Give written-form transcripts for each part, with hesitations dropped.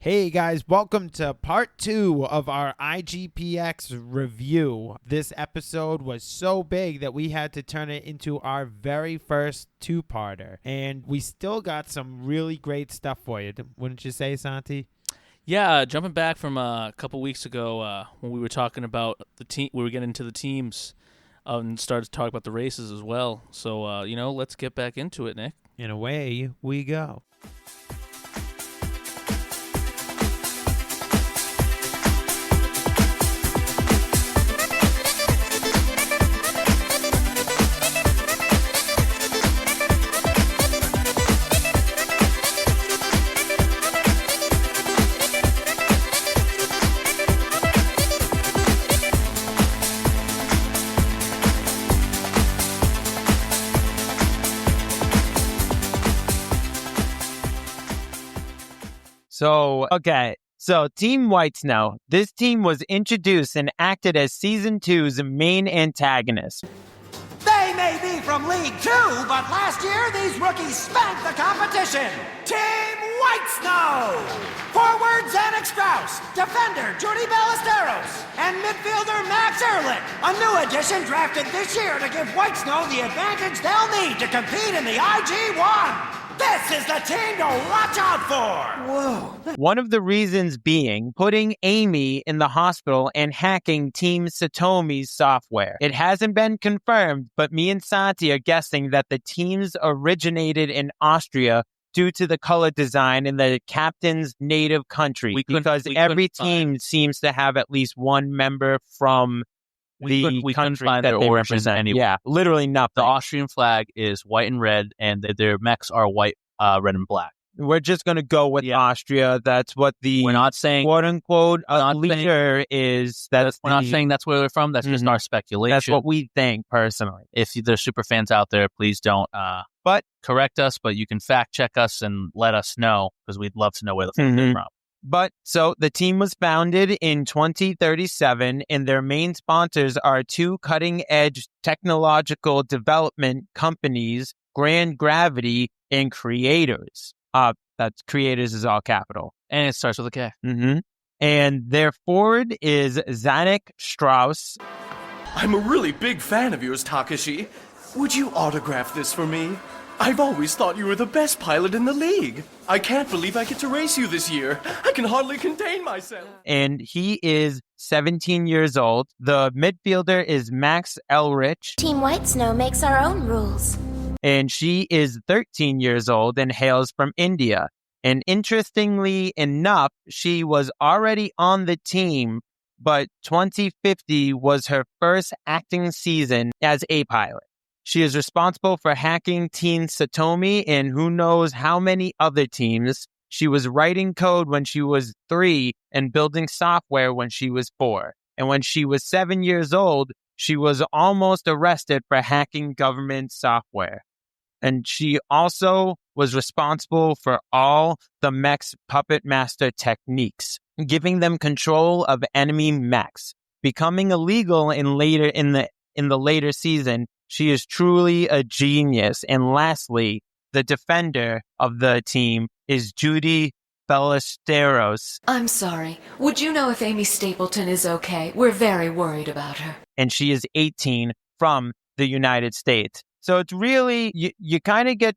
Hey guys, welcome to part 2 of our IGPX review. This episode was so big that we had to turn it into our very first two-parter. And we still got some really great stuff for you, wouldn't you say, Santi? Yeah, jumping back from a couple weeks ago when we were talking about the team, we were getting into the teams and started to talk about the races as well. So, let's get back into it, Nick. And away we go. So Team White Snow. This team was introduced and acted as Season 2's main antagonist. They may be from League 2, but last year these rookies spanked the competition. Team White Snow! Forward Zanuck Strauss, defender Judy Ballesteros, and midfielder Max Ehrlich. A new addition drafted this year to give White Snow the advantage they'll need to compete in the IG1. This is the team to watch out for! Whoa. One of the reasons being putting Amy in the hospital and hacking Team Satomi's software. It hasn't been confirmed, but me and Santi are guessing that the teams originated in Austria due to the color design in the captain's native country. Because every team seems to have at least one member from the country that they represent. Anyway. Yeah, literally nothing. The Austrian flag is white and red, and their mechs are white, red, and black. We're just going to go with Austria. That's what the we're not saying quote-unquote leader is. We're not saying that's where they're from. That's just our speculation. That's what we think, personally. If there's super fans out there, please don't correct us, but you can fact-check us and let us know, because we'd love to know where the fuck they're from. But so the team was founded in 2037, and their main sponsors are two cutting-edge technological development companies, Grand Gravity and Creators. That's Creators is all capital. And it starts with a K. And their forward is Zanuck Strauss. I'm a really big fan of yours, Takashi. Would you autograph this for me? I've always thought you were the best pilot in the league. I can't believe I get to race you this year. I can hardly contain myself. And he is 17 years old. The midfielder is Max Ehrlich. Team White Snow makes our own rules. And she is 13 years old and hails from India. And interestingly enough, she was already on the team, but 2050 was her first acting season as a pilot. She is responsible for hacking Team Satomi and who knows how many other teams. She was writing code when she was 3 and building software when she was 4. And when she was 7 years old, she was almost arrested for hacking government software. And she also was responsible for all the mech's puppet master techniques, giving them control of enemy mechs. Becoming illegal in the later season, she is truly a genius. And lastly, the defender of the team is Judy Ballesteros. I'm sorry. Would you know if Amy Stapleton is okay? We're very worried about her. And she is 18 from the United States. So it's really, you kind of get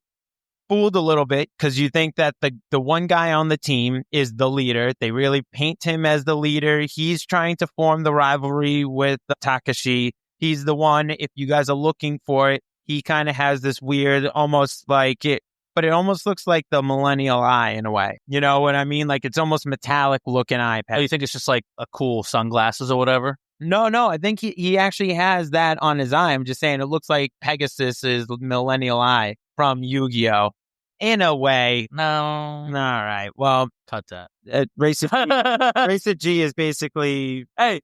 fooled a little bit because you think that the one guy on the team is the leader. They really paint him as the leader. He's trying to form the rivalry with Takashi. He's the one, if you guys are looking for it, he kind of has this weird, almost like it, but it almost looks like the millennial eye in a way. You know what I mean? Like it's almost metallic looking eye. Oh, you think it's just like a cool sunglasses or whatever? No, I think he actually has that on his eye. I'm just saying it looks like Pegasus's millennial eye from Yu-Gi-Oh! In a way. No. All right. Well, cut that. Racer G is basically... Hey.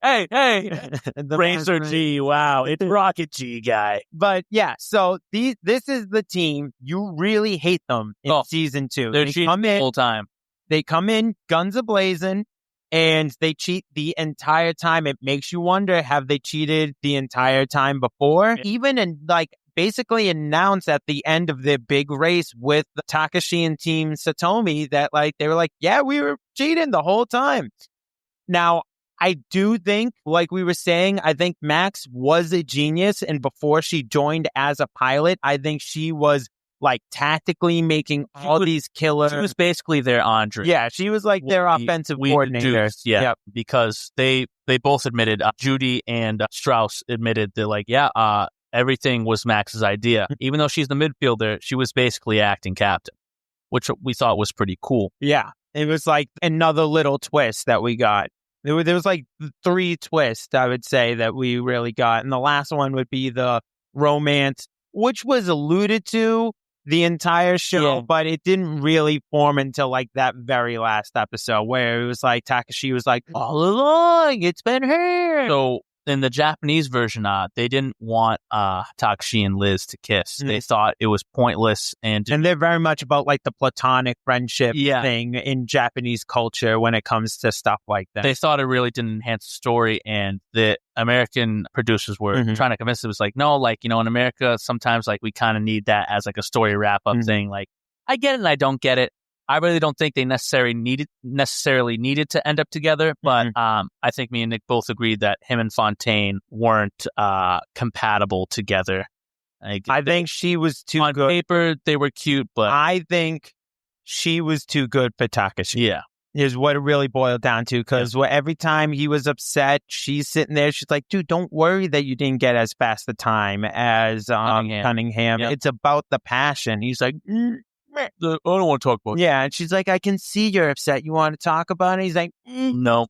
Racer G, wow. It's Rocket G guy. But yeah, so this is the team. You really hate them in Season 2. They're cheating the whole time. They come in guns a-blazing, and they cheat the entire time. It makes you wonder, have they cheated the entire time before? Even in, like, basically announced at the end of their big race with the Takashi and Team Satomi that like they were like, yeah, we were cheating the whole time. Now, I do think, like we were saying, I think Max was a genius. And before she joined as a pilot, I think she was like tactically making all these killers. She was basically their Andre. Yeah, she was like their offensive coordinator. Yeah, because they both admitted, Judy and Strauss admitted that, like, everything was Max's idea. Even though she's the midfielder, she was basically acting captain, which we thought was pretty cool. Yeah, it was like another little twist that we got. There was like 3 twists, I would say, that we really got. And the last one would be the romance, which was alluded to the entire show, but it didn't really form until like that very last episode where it was like Takashi was like, all along, it's been her. So in the Japanese version, they didn't want Takashi and Liz to kiss. They thought it was pointless. And they're very much about like the platonic friendship thing in Japanese culture when it comes to stuff like that. They thought it really didn't enhance the story. And the American producers were trying to convince it was like, no, like, you know, in America, sometimes like we kind of need that as like a story wrap up thing. Like, I get it and I don't get it. I really don't think they necessarily needed to end up together, but I think me and Nick both agreed that him and Fontaine weren't compatible together. I think she was too on good. On paper, they were cute, but I think she was too good for Takashi. Yeah. Is what it really boiled down to, because every time he was upset, she's sitting there, she's like, dude, don't worry that you didn't get as fast a time as Cunningham. Yep. It's about the passion. He's like, I don't want to talk about it. Yeah, and she's like, I can see you're upset. You want to talk about it? He's like, no.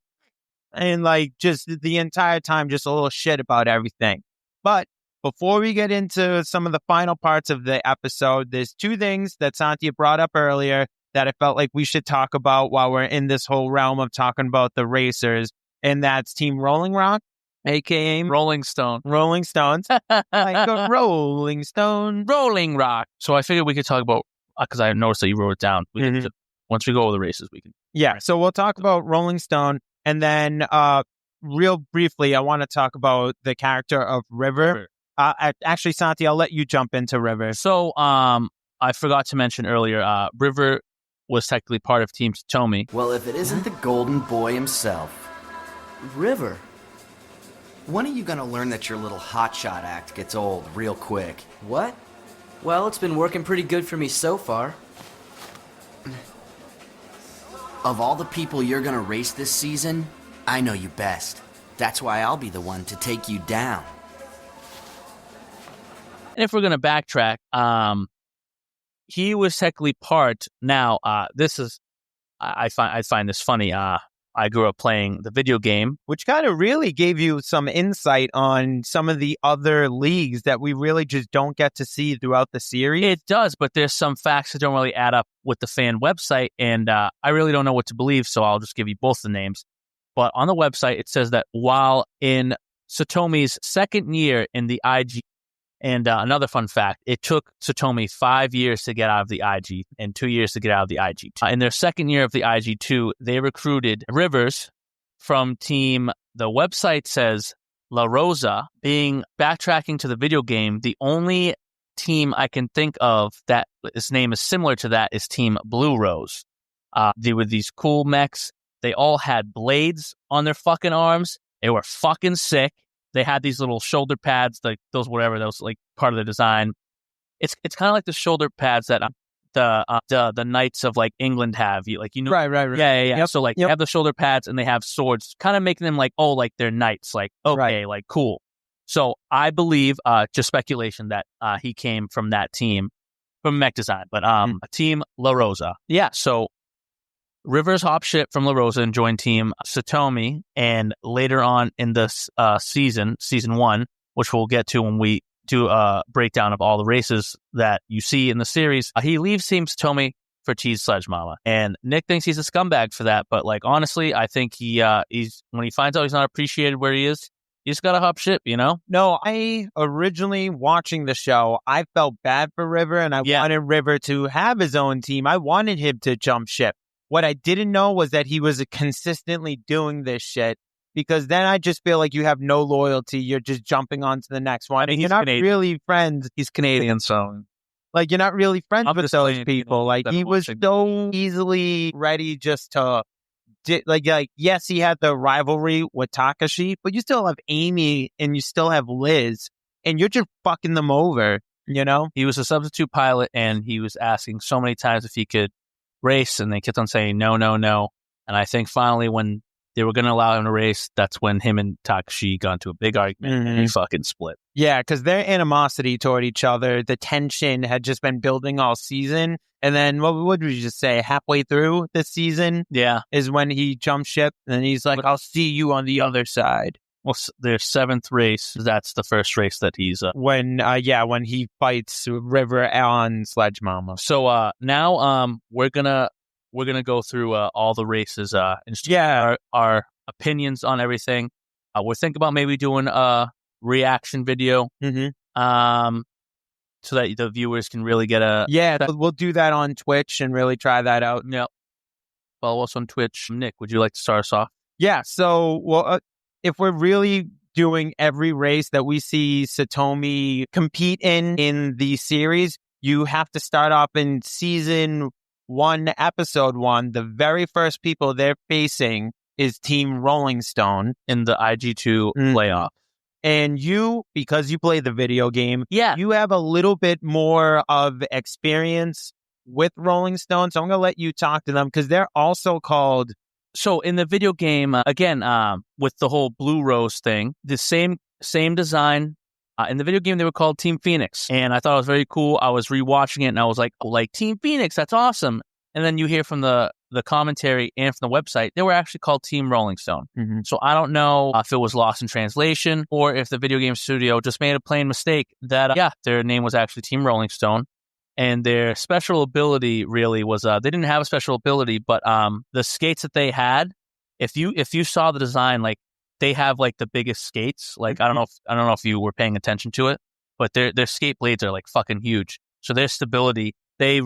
And like just the entire time, just a little shit about everything. But before we get into some of the final parts of the episode, there's 2 things that Santi brought up earlier that I felt like we should talk about while we're in this whole realm of talking about the racers. And that's Team Rolling Rock, a.k.a. Rolling Stone. Rolling Stones. Like a Rolling Stone. Rolling Rock. So I figured we could talk about, because I noticed that you wrote it down. We can, once we go over the races, we can. Yeah, so we'll talk about Rolling Stone. And then real briefly, I want to talk about the character of River. Actually, Santi, I'll let you jump into River. So I forgot to mention earlier, River was technically part of Team Satomi. Well, if it isn't the golden boy himself. River, when are you going to learn that your little hotshot act gets old real quick? What? Well, it's been working pretty good for me so far. Of all the people you're going to race this season, I know you best. That's why I'll be the one to take you down. And if we're going to backtrack, he was technically part. Now, this is, I find this funny. I grew up playing the video game, which kind of really gave you some insight on some of the other leagues that we really just don't get to see throughout the series. It does, but there's some facts that don't really add up with the fan website, and I really don't know what to believe, so I'll just give you both the names. But on the website, it says that while in Satomi's second year in the IG, and another fun fact, it took Satomi 5 years to get out of the IG and 2 years to get out of the IG2. In their second year of the IG2, they recruited Rivers from team, the website says La Rosa, being backtracking to the video game. The only team I can think of that his name is similar to that is Team Blue Rose. They were these cool mechs. They all had blades on their fucking arms. They were fucking sick. They had these little shoulder pads, like those, whatever, those like part of the design. It's kind of like the shoulder pads that the Knights of like England have. Right. Yeah. Yep. So like they have the shoulder pads and they have swords, kind of making them like, oh, like they're knights. Like, okay, like cool. So I believe, just speculation, that he came from that team, from Mech Design, but Team La Rosa. Yeah. So Rivers hopped ship from La Rosa and joined Team Satomi, and later on in this season 1, which we'll get to when we do a breakdown of all the races that you see in the series, he leaves Team Satomi for Cheese Sledge Mama. And Nick thinks he's a scumbag for that, but like honestly, I think he's when he finds out he's not appreciated where he is, you just gotta hop ship, you know? No, I originally watching the show, I felt bad for River, and I wanted River to have his own team. I wanted him to jump ship. What I didn't know was that he was consistently doing this shit because then I just feel like you have no loyalty. You're just jumping on to the next one. I mean, You're not really friends. He's Canadian, so Like, you're not really friends I'm with just those saying, people. Like, that he was bullshit. so easily ready just to, like, yes, he had the rivalry with Takashi, but you still have Amy and you still have Liz, and you're just fucking them over, you know? He was a substitute pilot, and he was asking so many times if he could race, and they kept on saying no, no, no. And I think finally when they were going to allow him to race, that's when him and Takashi got into a big argument, and they fucking split. Yeah, because their animosity toward each other, the tension had just been building all season. And then, what would we just say, halfway through the season is when he jumped ship, and he's like, I'll see you on the other side. Well, their 7th race, that's the first race that he's... When he fights River on Sledge Mama. So now we're gonna go through all the races and our opinions on everything. We're thinking about maybe doing a reaction video so that the viewers can really get a... Yeah, we'll do that on Twitch and really try that out. Yep. Follow us on Twitch. Nick, would you like to start us off? Yeah, so if we're really doing every race that we see Satomi compete in the series, you have to start off in season 1, episode 1. The very first people they're facing is Team Rolling Stone in the IG2 playoff. And you, because you play the video game, yeah, you have a little bit more of experience with Rolling Stone. So I'm going to let you talk to them because they're also called... So in the video game, again, with the whole Blue Rose thing, the same design. In the video game, they were called Team Phoenix. And I thought it was very cool. I was rewatching it and I was like, Team Phoenix, that's awesome. And then you hear from the commentary and from the website, they were actually called Team Rolling Stone. So I don't know if it was lost in translation or if the video game studio just made a plain mistake that, their name was actually Team Rolling Stone. And their special ability really was, they didn't have a special ability, but the skates that they had, if you saw the design, like they have like the biggest skates. Like I don't know if you were paying attention to it, but their skate blades are like fucking huge. So their stability, they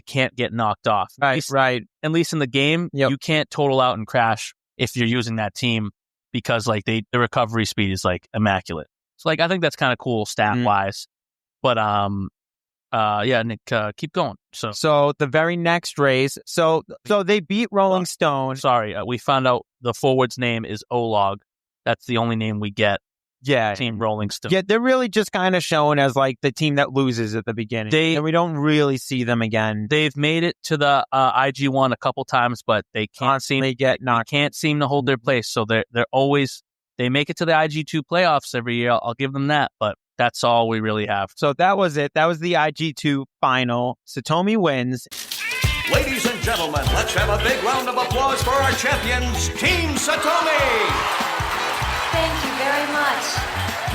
can't get knocked off. Right. At least in the game, you can't total out and crash if you're using that team because like the recovery speed is like immaculate. So like I think that's kind of cool stat wise, but Nick, keep going. So the very next race, so they beat Rolling Stone. Sorry, we found out the forward's name is Olog. That's the only name we get. Yeah, Team Rolling Stone. Yeah, they're really just kind of shown as like the team that loses at the beginning, and we don't really see them again. They've made it to the IG1 a couple times, but they can't seem to hold their place. So they're always they make it to the IG2 playoffs every year. I'll give them that, but that's all we really have. So that was it. That was the IG2 final. Satomi wins. Ladies and gentlemen, let's have a big round of applause for our champions, Team Satomi! Thank you very much.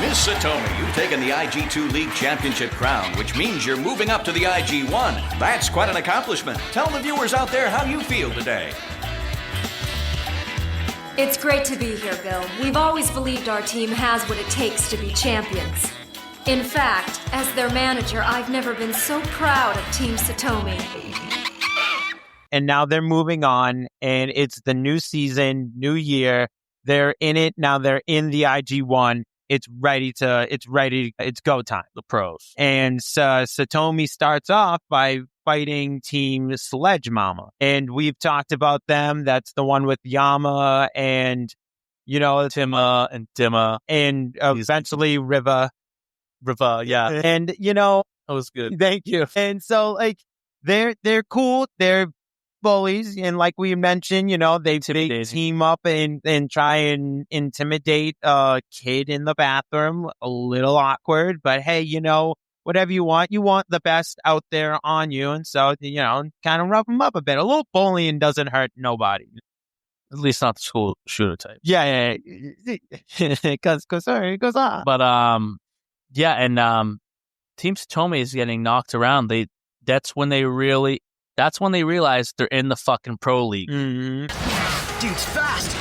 Miss Satomi, you've taken the IG2 League Championship crown, which means you're moving up to the IG1. That's quite an accomplishment. Tell the viewers out there how you feel today. It's great to be here, Bill. We've always believed our team has what it takes to be champions. In fact, as their manager, I've never been so proud of Team Satomi. And now they're moving on, and it's the new season, new year. They're in it. Now they're in the IG1. It's go time. The pros. And Satomi starts off by fighting Team Sledge Mama. And we've talked about them. That's the one with Yama and, Tima and Dima. And eventually Riva, yeah. And, that was good. Thank you. And so, like, they're cool. They're bullies, and like we mentioned, they team up and try and intimidate a kid in the bathroom. A little awkward, but hey, whatever you want the best out there on you, and so kind of rough them up a bit. A little bullying doesn't hurt nobody, at least not the school shooter type. Yeah, because it goes on. But and Team Satomi is getting knocked around. That's when they realize they're in the fucking pro league. Dude's fast.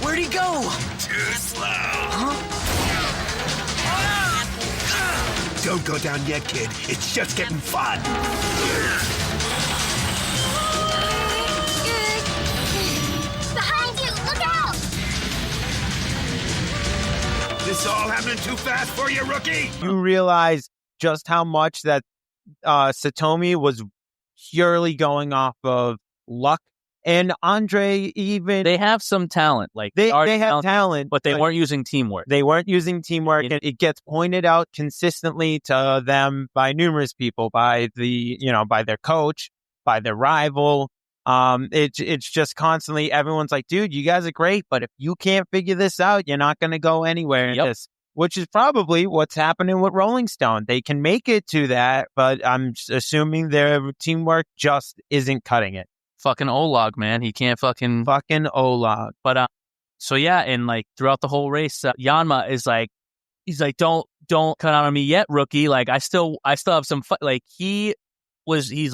Where'd he go? Too slow. Don't go down yet, kid. It's just getting fun. this all happening too fast for you, rookie? You realize just how much that Satomi was purely going off of luck. And Andre even... They have some talent. Like they have talent, but they weren't using teamwork. They weren't using teamwork. And it gets pointed out consistently to them by numerous people, by by their coach, by their rival. It's just constantly, everyone's like, dude, you guys are great, but if you can't figure this out, you're not going to go anywhere in this. Which is probably what's happening with Rolling Stone. They can make it to that, but I'm assuming their teamwork just isn't cutting it. Fucking Olag, man. He can't fucking Olag. But so yeah, and like throughout the whole race, Yanma is like, he's like, don't cut out on me yet, rookie. Like I still have some like he's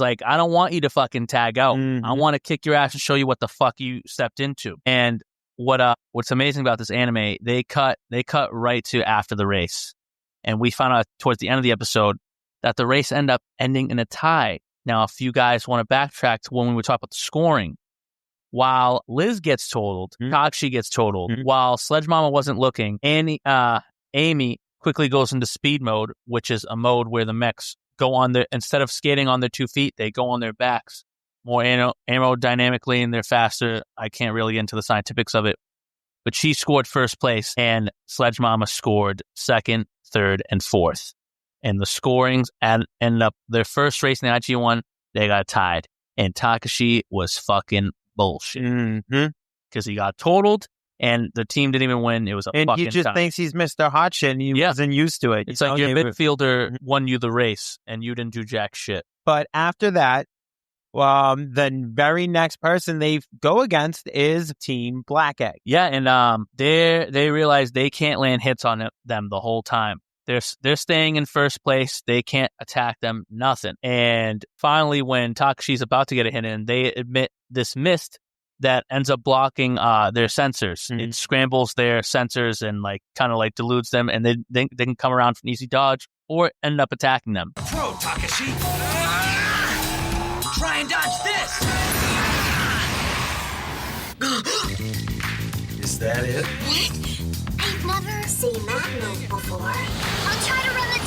like, I don't want you to fucking tag out. I want to kick your ass and show you what the fuck you stepped into. And what's amazing about this anime, they cut right to after the race, and we found out towards the end of the episode that the race ended up ending in a tie. Now, if you guys want to backtrack to when we were talking about the scoring, while Liz gets totaled, Takashi gets totaled, while Sledge Mama wasn't looking, Amy quickly goes into speed mode, which is a mode where the mechs go on instead of skating on their 2 feet, they go on their backs more aerodynamically, and they're faster. I can't really get into the scientifics of it, but she scored first place, and Sledge Mama scored second, third, and fourth. And the scorings ended up their first race in the IG1, they got tied. And Takashi was fucking bullshit. Because he got totaled, and the team didn't even win. It was a fucking tie. And he just thinks he's Mr. Hotshot, and he wasn't used to it. It's like your midfielder won you the race, and you didn't do jack shit. But after that, the very next person they go against is Team Black Egg. Yeah, and they realize they can't land hits on them the whole time. They're staying in first place. They can't attack them, nothing. And finally, when Takashi's about to get a hit in, they admit this mist that ends up blocking their sensors. It scrambles their sensors and like kind of like deludes them, and they can come around for an easy dodge or end up attacking them. Throw, Takashi! Try and dodge this! Is that it? What? I've never seen that move before. I'll try to run the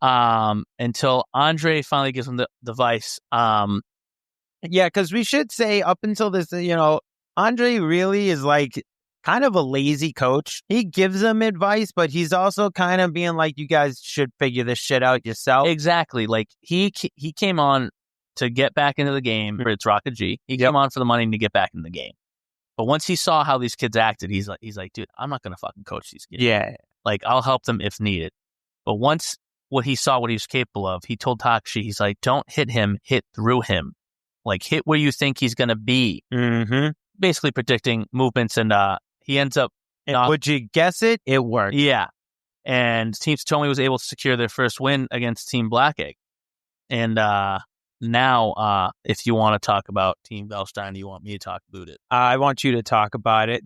data. Until Andre finally gives him the device. Yeah, because we should say up until this, Andre really is like kind of a lazy coach. He gives them advice, but he's also kind of being like, you guys should figure this shit out yourself. Exactly. Like he came on to get back into the game for its Rocket G. He came on for the money to get back in the game. But once he saw how these kids acted, he's like, dude, I'm not going to fucking coach these kids. Yeah. Like, I'll help them if needed. But once what he saw, what he was capable of, he told Takashi, he's like, don't hit him, hit through him. Like, hit where you think he's going to be. Basically predicting movements, and he ends up... would you guess it? It worked. Yeah. And Team Satomi was able to secure their first win against Team Black Egg. And now, if you want to talk about Team Velstein, you want me to talk about it? I want you to talk about it.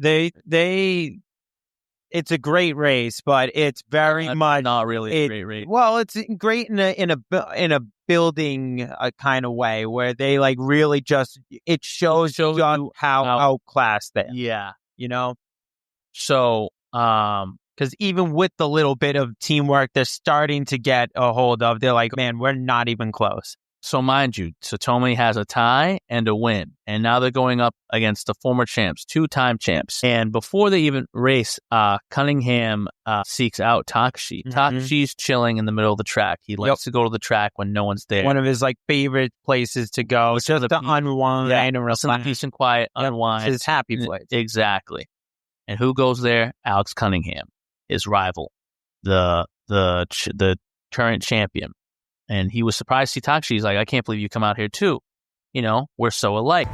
It's a great race, but it's very much not really a great race. Well, it's great in a building kind of way where they like really just it shows you how outclassed they are. Yeah, So, because even with the little bit of teamwork they're starting to get a hold of, they're like, man, we're not even close. So mind you, Satomi has a tie and a win, and now they're going up against the former champs, 2-time champs. And before they even race, Cunningham seeks out Takashi. Takashi's chilling in the middle of the track. He likes to go to the track when no one's there. One of his like favorite places to go, just to unwind and relax. Peace and quiet, unwind. His happy place. Exactly. And who goes there? Alex Cunningham, his rival, the current champion. And he was surprised to see Takashi. He's like, I can't believe you come out here too. We're so alike.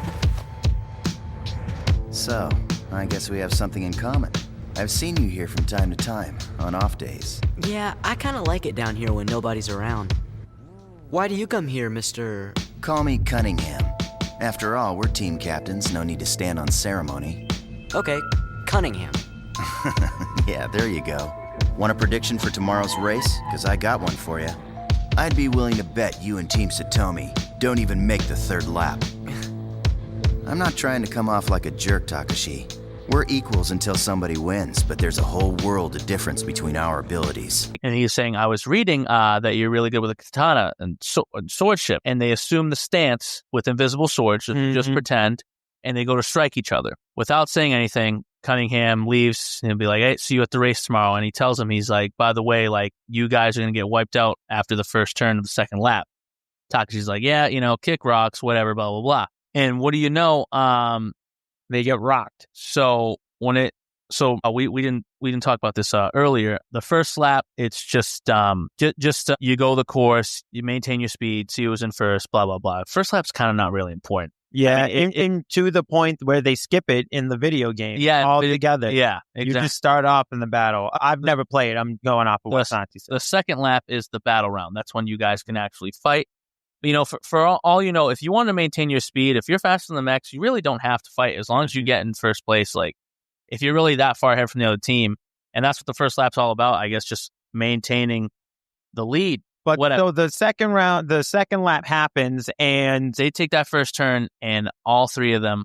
So, I guess we have something in common. I've seen you here from time to time, on off days. Yeah, I kind of like it down here when nobody's around. Why do you come here, Mr.? Call me Cunningham. After all, we're team captains, no need to stand on ceremony. Okay, Cunningham. Yeah, there you go. Want a prediction for tomorrow's race? Because I got one for you. I'd be willing to bet you and Team Satomi don't even make the third lap. I'm not trying to come off like a jerk, Takashi. We're equals until somebody wins, but there's a whole world of difference between our abilities. And he's saying, I was reading that you're really good with a katana and swordship. And they assume the stance with invisible swords, just pretend, and they go to strike each other. Without saying anything, Cunningham leaves and he'll be like, hey, see you at the race tomorrow. And he tells him, he's like, by the way, like, you guys are going to get wiped out after the first turn of the second lap. Takashi's like, yeah, kick rocks, whatever, blah, blah, blah. And what do you know? They get rocked. So we didn't talk about this earlier. The first lap, it's just you go the course, you maintain your speed, see who's in first, blah blah blah. First lap's kind of not really important. Yeah, I mean, to the point where they skip it in the video game. Yeah, all together. Yeah, exactly. You just start off in the battle. I've never played. I'm going off of what Santi said. The second lap is the battle round. That's when you guys can actually fight. For all you know, if you want to maintain your speed, if you're faster than the max, you really don't have to fight as long as you get in first place. Like, if you're really that far ahead from the other team, and that's what the first lap's all about, I guess, just maintaining the lead. But whatever. So the second lap happens, and they take that first turn, and all three of them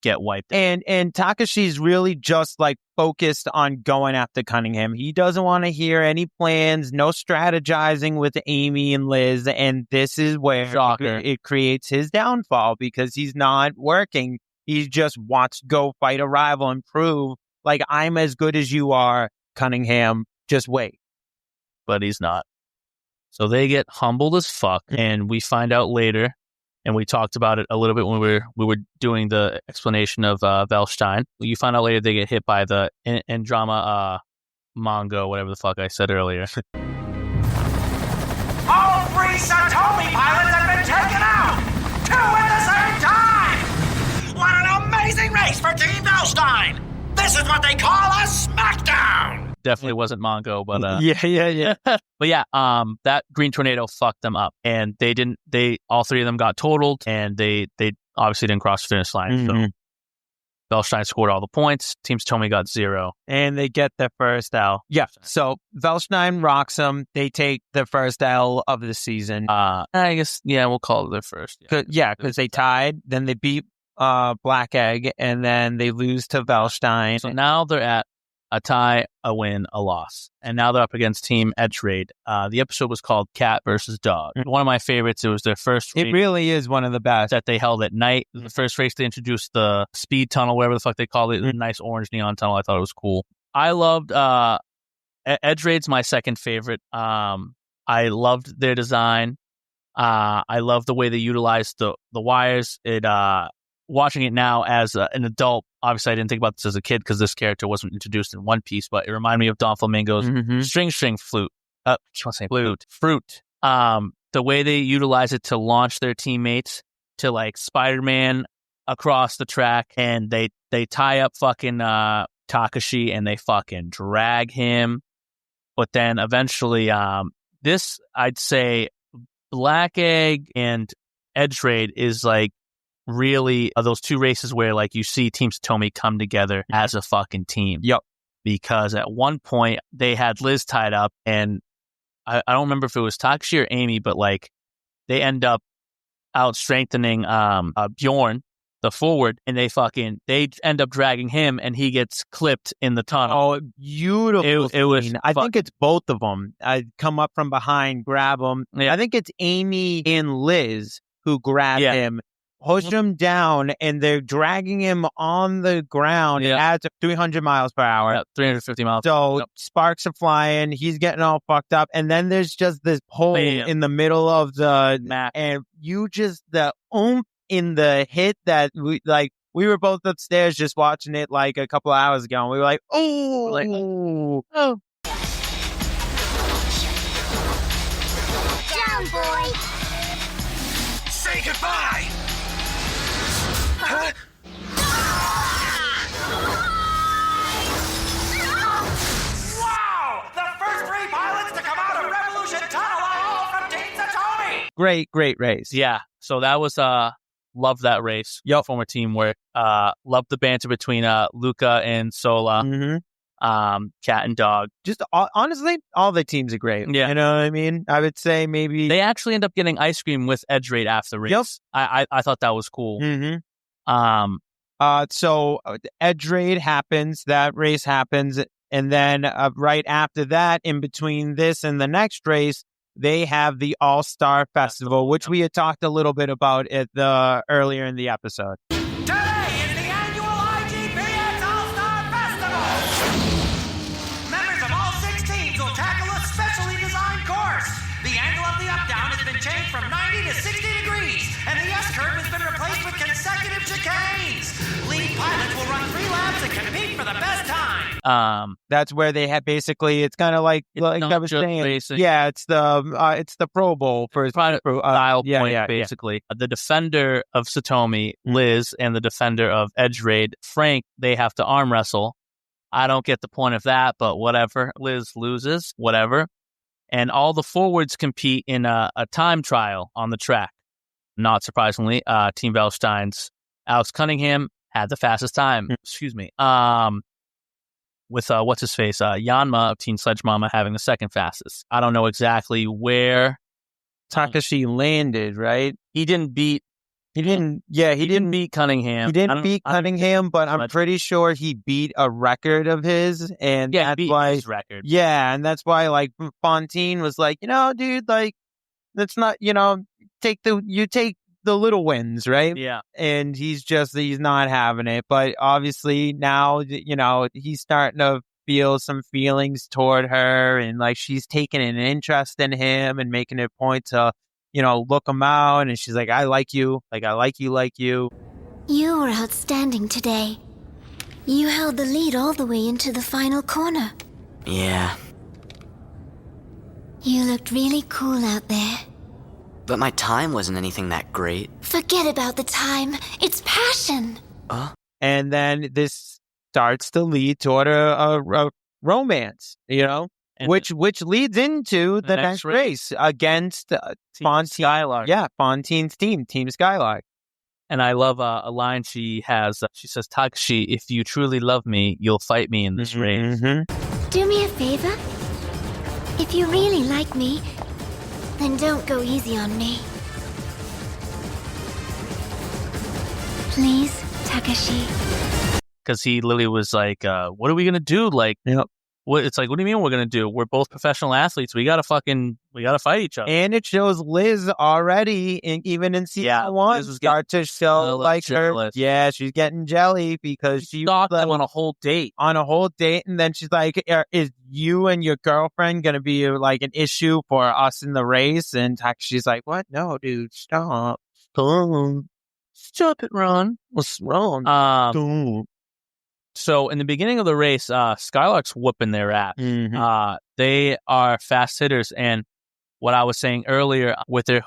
get wiped out. And Takashi's really just like focused on going after Cunningham. He doesn't want to hear any plans, no strategizing with Amy and Liz, and this is where it creates his downfall because he's not working. He just wants to go fight a rival and prove, like, I'm as good as you are, Cunningham. Just wait. But he's not. So they get humbled as fuck, and we find out later, and we talked about it a little bit when we were doing the explanation of Velstein. You find out later they get hit by the Androma Mongo, whatever the fuck I said earlier. All three Satomi pilots have been taken out! 2 at the same time! What an amazing race for Team Velstein! This is what they call a smackdown! Definitely wasn't Mongo, but yeah. But yeah, that green tornado fucked them up, and all three of them got totaled, and they obviously didn't cross the finish line. So Velstein scored all the points. Team Satomi got 0, and they get their first L. Yeah, so Velstein rocks them. They take the first L of the season. I guess we'll call it their first. Because they tied, then they beat Black Egg, and then they lose to Velstein. So now they're at a tie, a win, a loss. And now they're up against Team Edge Raid. The episode was called Cat versus Dog. One of my favorites. It was their first race. It really is one of the best. That they held at night. The first race, they introduced the speed tunnel, whatever the fuck they called it. The nice orange neon tunnel. I thought it was cool. I loved Edge Raid's my second favorite. I loved their design. I love the way they utilized the wires. Watching it now as an adult, obviously I didn't think about this as a kid because this character wasn't introduced in One Piece, but it reminded me of Don Flamingo's string flute. Fruit. The way they utilize it to launch their teammates to like Spider-Man across the track, and they tie up fucking Takashi and they fucking drag him. But then eventually, this, I'd say Black Egg and Edge Raid is like really those two races where like you see Team Satomi come together as a fucking team. Yep. Because at one point they had Liz tied up, and I don't remember if it was Takashi or Amy, but like they end up out strengthening Bjorn, the forward, and they end up dragging him, and he gets clipped in the tunnel. Oh, beautiful! It was. I think it's both of them. I come up from behind, grab him. Yeah. I think it's Amy and Liz who grab him, push him down, and they're dragging him on the ground at 300 miles per hour. Yeah, 350 miles. So sparks are flying. He's getting all fucked up. And then there's just this hole in the middle of the map. And the oomph in the hit that we were both upstairs just watching it like a couple of hours ago. And we were like, oh. Down, boy. Say goodbye. Huh? Wow! The first 3 pilots to come out of Revolution Tunnel are all from Team Satomi! Great race. Yeah. So that was love that race. Former team work. Loved the banter between Luca and Sola. Cat and Dog. Just honestly, all the teams are great. Yeah. You know what I mean? I would say maybe they actually end up getting ice cream with Edge Raid after the race. Yep. I thought that was cool. So edge raid happens, that race happens, and then right after that, in between this and the next race, they have the All-Star Festival, which we had talked a little bit about earlier in the episode. Today is the annual IGPX All-Star Festival! Members of all 6 teams will tackle a specially designed course. The angle of the up-down has been changed from 90 to 60 degrees, and the S-curve has been replaced with consecutive chicanes. Lead pilots will run 3 laps and compete for the best time. That's where they have basically, it's kind of like I was saying, racing. yeah, it's the Pro Bowl for style point, yeah. basically. The defender of Satomi, Liz, and the defender of Edge Raid, Frank, they have to arm wrestle. I don't get the point of that, but whatever. Liz loses, whatever. And all the forwards compete in a time trial on the track. Not surprisingly, Team Valstein's Alex Cunningham had the fastest time. Excuse me. With what's his face, Yanma of Team Sledge Mama having the second fastest. I don't know exactly where Takashi landed, right? He didn't beat Cunningham. He didn't beat Cunningham, but I'm pretty sure he beat a record of his, and Yeah, that's beat why his record. Yeah, and that's why like Fontaine was like, dude, like that's not, take the little wins, right? Yeah. And he's not having it. But obviously now, he's starting to feel some feelings toward her, and like she's taking an interest in him and making it a point to, look him out. And she's like, I like you. Like, I like you. You were outstanding today. You held the lead all the way into the final corner. Yeah, You looked really cool out there. but my time wasn't anything that great. Forget about the time. It's passion. And then this starts to lead toward a romance, And which leads into the next race against Fontaine. Skylark. Yeah, Fontaine's Team Skylark. And I love a line she has. She says, Takashi, if you truly love me, you'll fight me in this race. Mm-hmm. Do me a favor. If you really like me, then don't go easy on me. Please, Takashi. Because he literally was like, what are we going to do? Like, it's like, what do you mean we're going to do? We're both professional athletes. We got to fight each other. And it shows Liz already, even in season 1, start to show like jealous. her. Yeah, she's getting jelly because she thought them on a whole date. And then she's like, is you and your girlfriend going to be like an issue for us in the race? And she's like, what? No, dude, stop. Stop it, Ron. What's wrong? So in the beginning of the race, Skylark's whooping their ass. Mm-hmm. They are fast hitters, and what I was saying earlier with their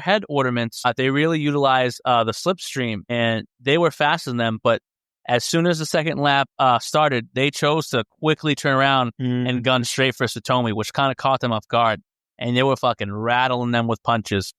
head ornaments, they really utilize the slipstream, and they were faster than them. But as soon as the second lap started, they chose to quickly turn around and gun straight for Satomi, which kind of caught them off guard, and they were fucking rattling them with punches.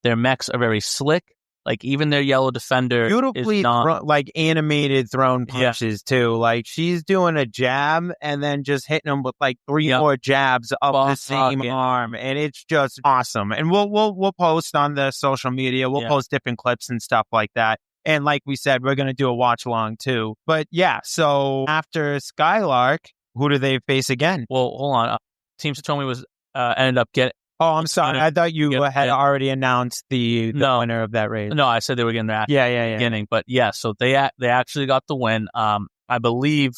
Their mechs are very slick. Like, even their yellow defender beautifully is not... animated thrown punches, too. Like, she's doing a jab and then just hitting them with, like, 3 more jabs of the same arm. And it's just awesome. And we'll post on the social media. We'll post different clips and stuff like that. And like we said, we're going to do a watch-along, too. But, yeah, so after Skylark, who do they face again? Well, hold on. Team Satomi was ended up getting... Oh, I'm sorry. I thought you had already announced the winner of that race. No, I said they were getting that beginning. But yeah, so they actually got the win. I believe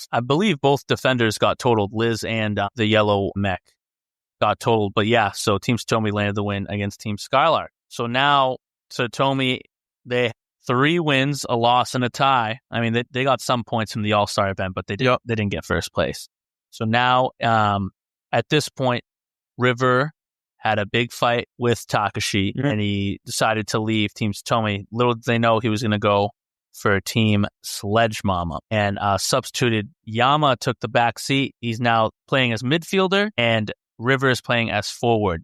both defenders got totaled. Liz and the yellow mech got totaled. But yeah, so Team Satomi landed the win against Team Skylark. So now Satomi, they 3 wins, a loss, and a tie. I mean, they got some points from the All-Star event, but they didn't get first place. So now at this point, River had a big fight with Takashi, and he decided to leave Team Satomi. Little did they know he was going to go for Team Sledge Mama. And substituted Yama took the back seat. He's now playing as midfielder, and River is playing as forward.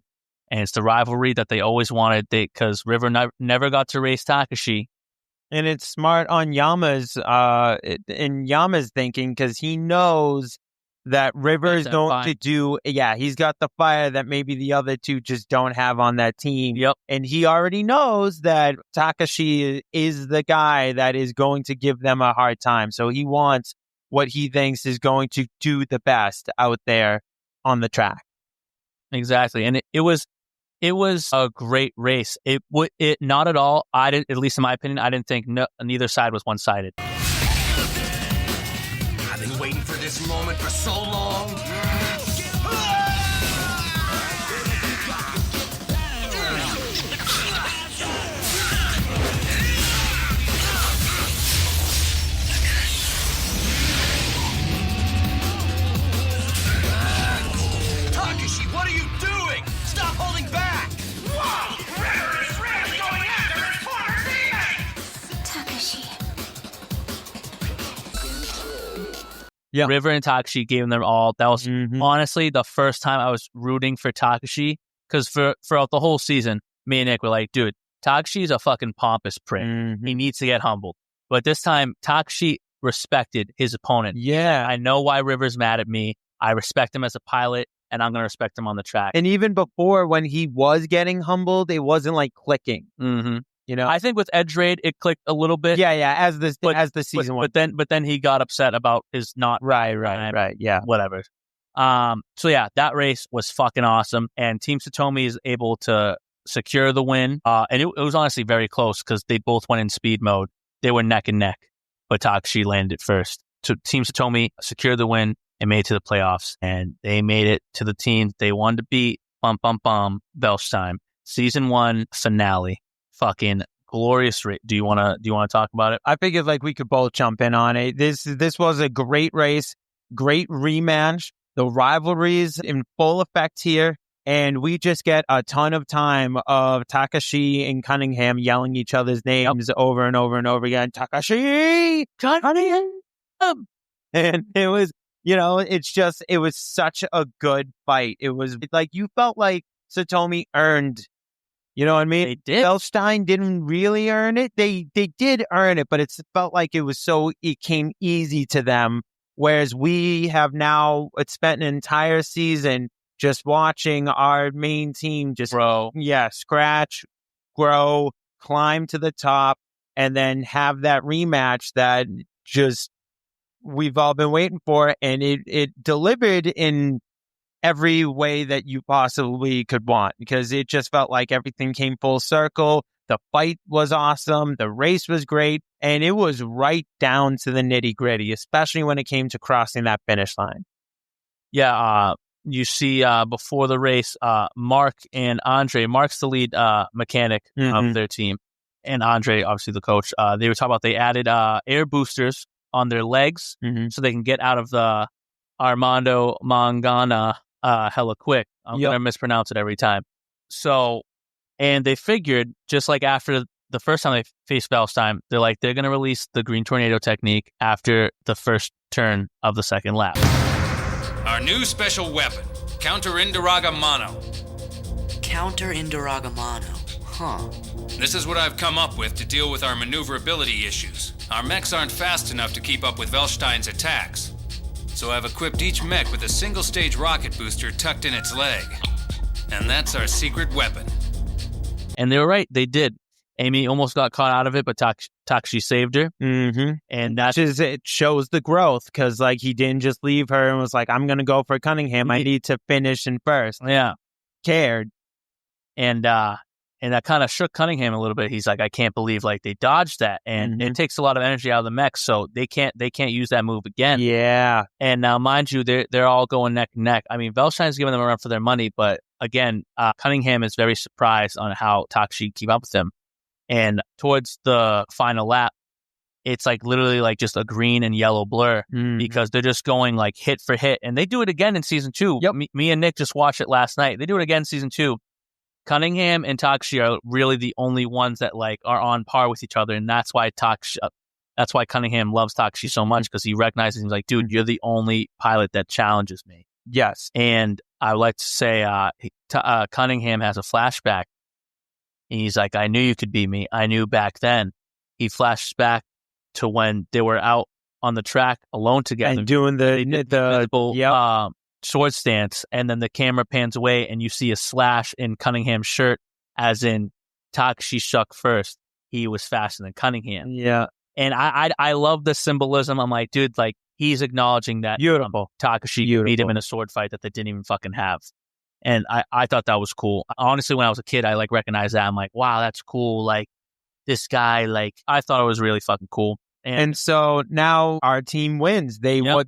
And it's the rivalry that they always wanted, because River never got to race Takashi. And it's smart on Yama's thinking, because he knows that River is That going fire. to do. Yeah, he's got the fire that maybe the other two just don't have on that team. Yep. And he already knows that Takashi is the guy that is going to give them a hard time. So he wants what he thinks is going to do the best out there on the track. Exactly. And it was a great race. It not at all. I didn't, at least in my opinion, I didn't think neither side was one-sided. I've been waiting for this moment for so long. Takashi, what are you doing? Stop holding back! Whoa! River is really going after his former teammate! Takashi. Yeah. River and Takashi gave them all. That was honestly the first time I was rooting for Takashi, because throughout the whole season, me and Nick were like, dude, Takashi's a fucking pompous prick. He needs to get humbled. But this time, Takashi respected his opponent. Yeah. I know why River's mad at me. I respect him as a pilot, and I'm going to respect him on the track. And even before, when he was getting humbled, it wasn't like clicking. You know, I think with Edge Raid, it clicked a little bit. Yeah. As the season went, but then he got upset about his not right. Yeah, whatever. So yeah, that race was fucking awesome, and Team Satomi is able to secure the win. And it was honestly very close because they both went in speed mode. They were neck and neck, but Takashi landed first. So Team Satomi secured the win and made it to the playoffs, and they made it to the team they wanted to beat. Velstein. Season 1 finale. Fucking glorious race. Do you want to talk about it? I figured like we could both jump in on it. This was a great race, great rematch. The rivalries in full effect here, and we just get a ton of time of Takashi and Cunningham yelling each other's names over and over and over again. Takashi, Cunningham, and it was, it was such a good fight. It was like you felt like Satomi earned. You know what I mean? They did. Velstein didn't really earn it. They did earn it, but it felt like it came easy to them. Whereas we have now spent an entire season just watching our main team just grow. Yeah, scratch, grow, climb to the top, and then have that rematch that just we've all been waiting for, and it delivered in every way that you possibly could want, because it just felt like everything came full circle. The fight was awesome. The race was great. And it was right down to the nitty gritty, especially when it came to crossing that finish line. Yeah. You see before the race, Mark and Andre. Mark's the lead mechanic of their team, and Andre, obviously the coach. They were talking about they added air boosters on their legs so they can get out of the Armando Mangana hella quick. I'm going to mispronounce it every time. So, and they figured, just like after the first time they faced Velstein, they're going to release the Green Tornado technique after the first turn of the second lap. Our new special weapon, Counter Indiragamano. Counter Indiragamano. Huh. This is what I've come up with to deal with our maneuverability issues. Our mechs aren't fast enough to keep up with Velstein's attacks. So I've equipped each mech with a single-stage rocket booster tucked in its leg. And that's our secret weapon. And they were right. They did. Amy almost got caught out of it, but Takashi saved her. And that's just, it shows the growth, because he didn't just leave her and was like, I'm going to go for Cunningham. I need to finish in first. Yeah. Cared. And that kind of shook Cunningham a little bit. He's like, I can't believe they dodged that. And it takes a lot of energy out of the mech, so they can't use that move again. Yeah. And now, mind you, they're all going neck and neck. I mean, Velstein's giving them a run for their money, but again, Cunningham is very surprised on how Takashi keep up with him. And towards the final lap, it's literally just a green and yellow blur because they're just going hit for hit. And they do it again in season 2. Yep. Me and Nick just watched it last night. They do it again in season 2. Cunningham and Takashi are really the only ones that are on par with each other, and that's why Cunningham loves Takashi so much, because he recognizes, he's like, dude, you're the only pilot that challenges me. Yes. And I would like to say Cunningham has a flashback, and he's like, I knew you could beat me. I knew back then. He flashes back to when they were out on the track alone together. And doing the invisible, sword stance, and then the camera pans away and you see a slash in Cunningham's shirt, as in Takashi struck first. He was faster than Cunningham. Yeah. And I love the symbolism. I'm like, dude, like, he's acknowledging that Takashi beat him in a sword fight that they didn't even fucking have. And I thought that was cool. Honestly, when I was a kid, I like recognized that. I'm like, wow, that's cool. Like, this guy, like, I thought it was really fucking cool. And so now our team wins. They are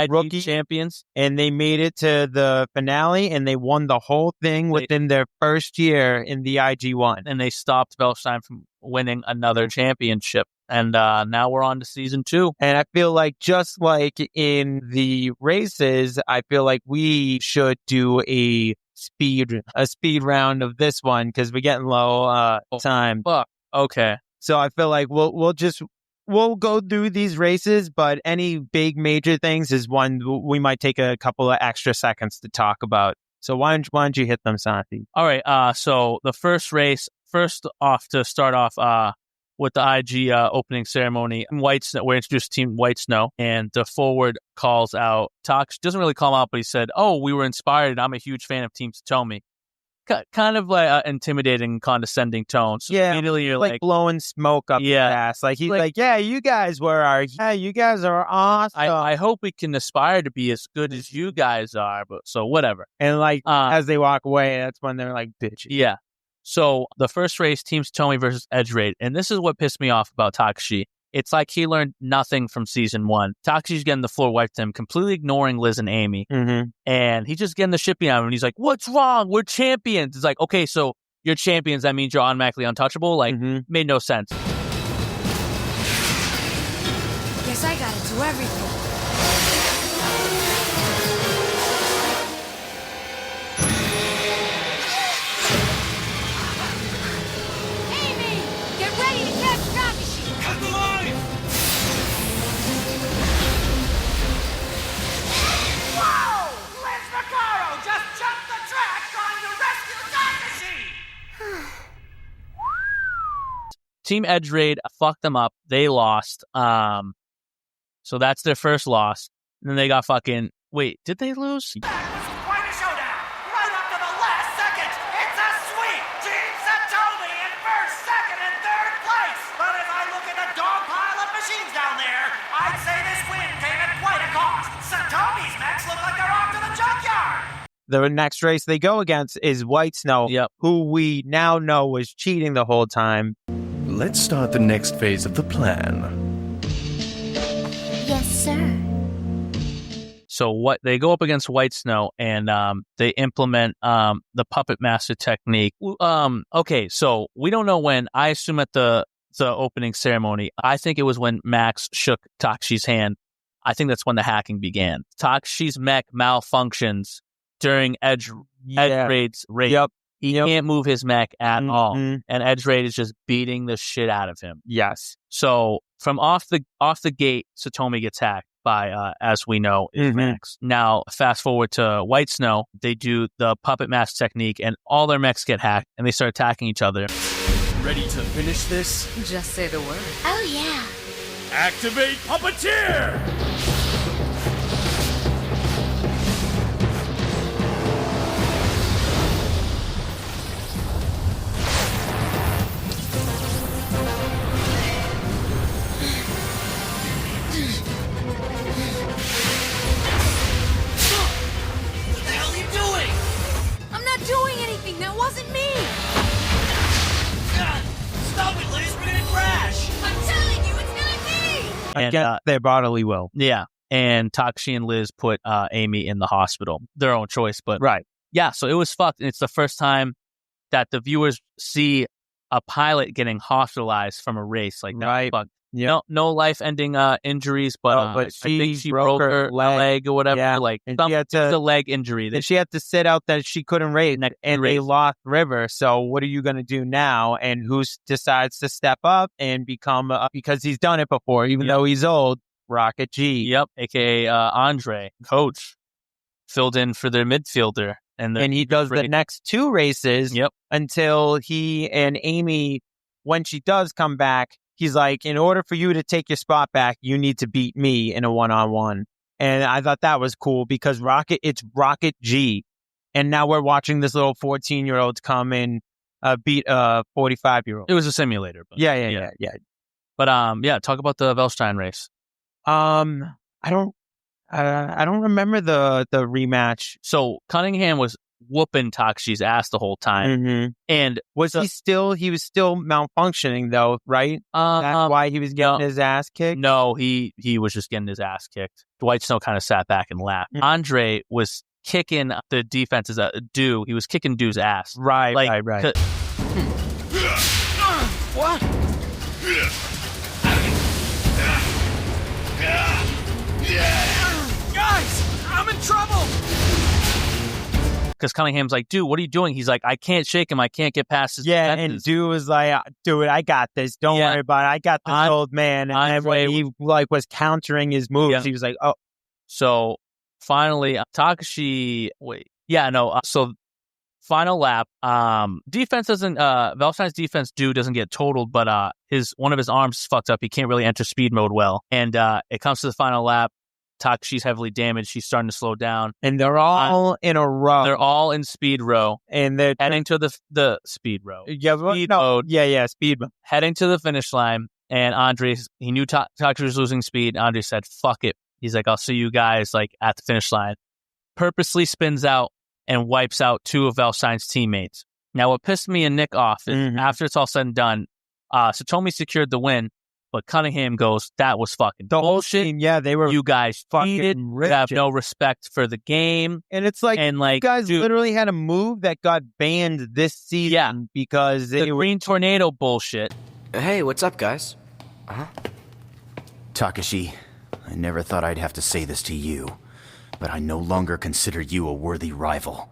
rookie champions, and they made it to the finale, and they won the whole thing within their first year in the IG1. And they stopped Velstein from winning another championship. And now we're on to season 2. And I feel like, just like in the races, I feel like we should do a speed round of this one, because we're getting low time. Fuck. Okay. So I feel like we'll go through these races, but any big major things is one we might take a couple of extra seconds to talk about. So why don't you hit them, Santi? All right. So the first race, to start off with the IG opening ceremony, White Snow, we're introduced to Team White Snow, and the forward calls out Takashi. Doesn't really call him out, but he said, "Oh, we were inspired, and I'm a huge fan of Team Satomi." Kind of like intimidating, condescending tone. So immediately you're like blowing smoke up his ass. Like he's like, yeah, you guys are awesome. I hope we can aspire to be as good as you guys are, but so whatever. And like as they walk away, that's when they're like, bitch. Yeah. So the first race, Team Satomi versus Edge Raid. And this is what pissed me off about Takashi. It's like he learned nothing from season 1. Takashi's getting the floor wiped to him, completely ignoring Liz and Amy. Mm-hmm. And he's just getting the shit beat out of him. And he's like, what's wrong? We're champions. It's like, okay, so you're champions. That means you're automatically untouchable? Like, made no sense. Guess I gotta do everything. Amy, get ready to catch Takashi. Cut the line! Whoa! Liz Vaccaro just jumped the track trying to rescue Takashi! Team Edge Raid fucked them up. They lost. So that's their first loss. And then they got fucking... Wait, did they lose? Quite a showdown! Right up to the last second! It's a sweep! Team Satomi in first, second, and third place! But as I look at the dog pile of machines down there, I'd say this win came at quite a cost. Satomi's mechs look like they're off to the junkyard! The next race they go against is White Snow, who we now know was cheating the whole time. Let's start the next phase of the plan. Yes, sir. So what they go up against White Snow, and they implement the Puppet Master technique. Okay, so we don't know when. I assume at the opening ceremony. I think it was when Max shook Takashi's hand. I think that's when the hacking began. Takashi's mech malfunctions during Edge Raid's raid. Yep. He can't move his mech at all, and Edge Raid is just beating the shit out of him. Yes. So from off the gate, Satomi gets hacked by, as we know, is Max. Now, fast forward to White Snow. They do the Puppet Mask technique, and all their mechs get hacked, and they start attacking each other. Ready to finish this? Just say the word. Oh, yeah. Activate Puppeteer! What the hell are you doing? I'm not doing anything. That wasn't me. Stop it, Liz. We're gonna crash. I'm telling you, it's not me. And, Against their bodily will. Yeah. And Takashi and Liz put Amy in the hospital. Their own choice, but... Right. Yeah, so it was fucked. And it's the first time that the viewers see a pilot getting hospitalized from a race. Like, that fucked. Yep. No life-ending injuries, but, but I think she broke her leg. leg or whatever. Yeah. Like, And some, she had to- the leg injury. And she had to sit out that she couldn't race, and they race. lost River. So what are you going to do now? And who decides to step up and become, because he's done it before, even though he's old, Rocket G. Yep, a.k.a. Andre, coach, filled in for their midfielder. And he does the next two races until he and Amy, when she does come back, he's like, in order for you to take your spot back, you need to beat me in a one-on-one. And I thought that was cool because it's Rocket G. And now we're watching this little 14-year-old come and beat a 45-year-old. It was a simulator. But Yeah. But talk about the Velstein race. I don't remember the rematch. So Cunningham was whooping Takashi's ass the whole time. Mm-hmm. And he was still malfunctioning though, right? That's why he was getting his ass kicked? No, he was just getting his ass kicked. Dwight Snow kind of sat back and laughed. Andre was kicking the defense's Do. He was kicking Do's ass. Right. What? Guys, I'm in trouble! Because Cunningham's like, dude, what are you doing? He's like, I can't shake him. I can't get past his defenses. And dude was like, dude, I got this. Don't worry about it. I got this old man. And when he was countering his moves, he was like, oh. So finally, Takashi, so final lap, defense doesn't, Velstein's defense doesn't get totaled, but one of his arms is fucked up. He can't really enter speed mode well. And it comes to the final lap. Takashi's heavily damaged. She's starting to slow down. And they're all in a row. They're all in speed row. And they're heading to the speed row. Speed mode. Yeah, speed mode. Heading to the finish line. And Andre, he knew Takashi was losing speed. Andre said, fuck it. He's like, I'll see you guys like at the finish line. Purposely spins out and wipes out two of Velstein's teammates. Now, what pissed me and Nick off is after it's all said and done, Satomi secured the win. But Cunningham goes, that was fucking bullshit. Team, they were you guys cheated. You have no respect for the game. And it's like, you guys literally had a move that got banned this season because the green tornado bullshit. Hey, what's up, guys? Takashi, I never thought I'd have to say this to you, but I no longer consider you a worthy rival.